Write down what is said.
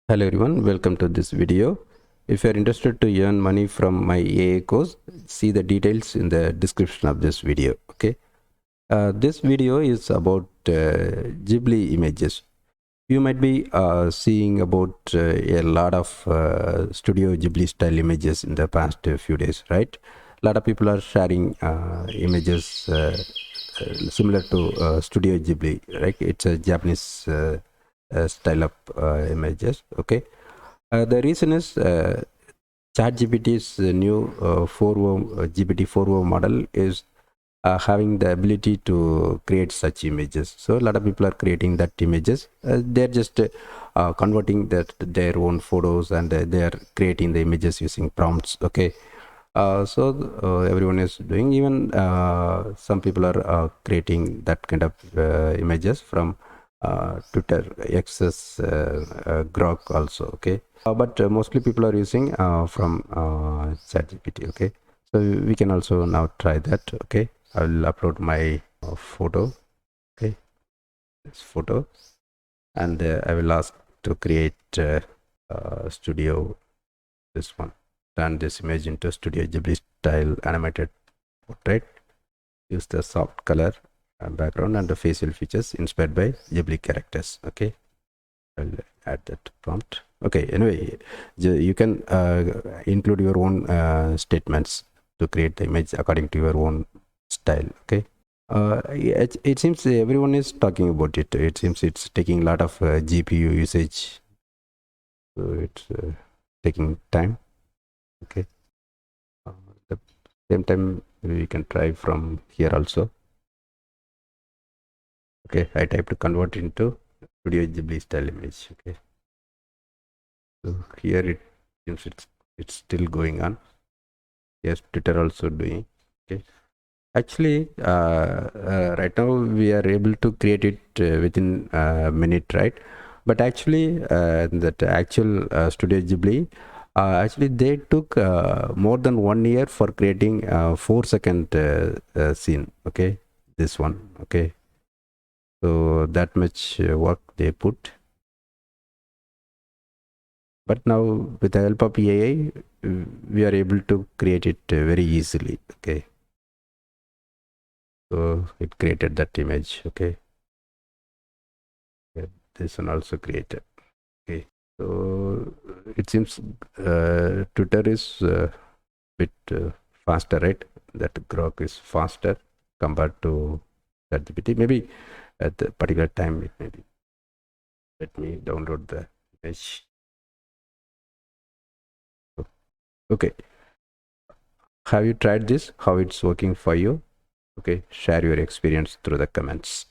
Hello everyone, welcome to this video. If you are interested to earn money from my AI course, see the details in the description of this video. Okay, this video is about Ghibli images. You might be seeing about a lot of Studio Ghibli style images in the past few days, right? A lot of people are sharing images similar to Studio Ghibli, right? It's a Japanese style of images. Okay, the reason is ChatGPT's new 4O GPT 4O model is having the ability to create such images. So a lot of people are creating that images. They're just converting their own photos, and they are creating the images using prompts. Okay, everyone is doing. Even some people are creating that kind of images from Twitter, X's Grok also. Okay, but mostly people are using from ChatGPT. Okay, so we can also now try that. Okay, I will upload my photo. Okay, this photo, and I will ask to create studio this one. Turn this image into Studio Ghibli style animated portrait. Use the soft color background and the facial features inspired by Ghibli characters. Okay, I'll add that prompt. Okay, anyway, you can include your own statements to create the image according to your own style. Okay, it seems everyone is talking about it. It seems it's taking a lot of GPU usage, so it's taking time. Okay, the same time we can try from here also. Okay, I type to convert into Studio Ghibli style image. Okay, so here it seems it's still going on. Yes, Twitter also doing. Okay, actually right now we are able to create it within a minute, right? But actually that actual Studio Ghibli, actually they took more than 1 year for creating 4-second scene. Okay, this one. Okay, so that much work they put. But now with the help of AI, we are able to create it very easily. Okay, so it created that image. Okay, yeah, this one also created. Okay, so it seems Twitter is a bit faster, right? That Grok is faster compared to ChatGPT. Maybe at the particular time it may be. Let me download the image. Okay, have you tried this? How it's working for you? Okay, share your experience through the comments.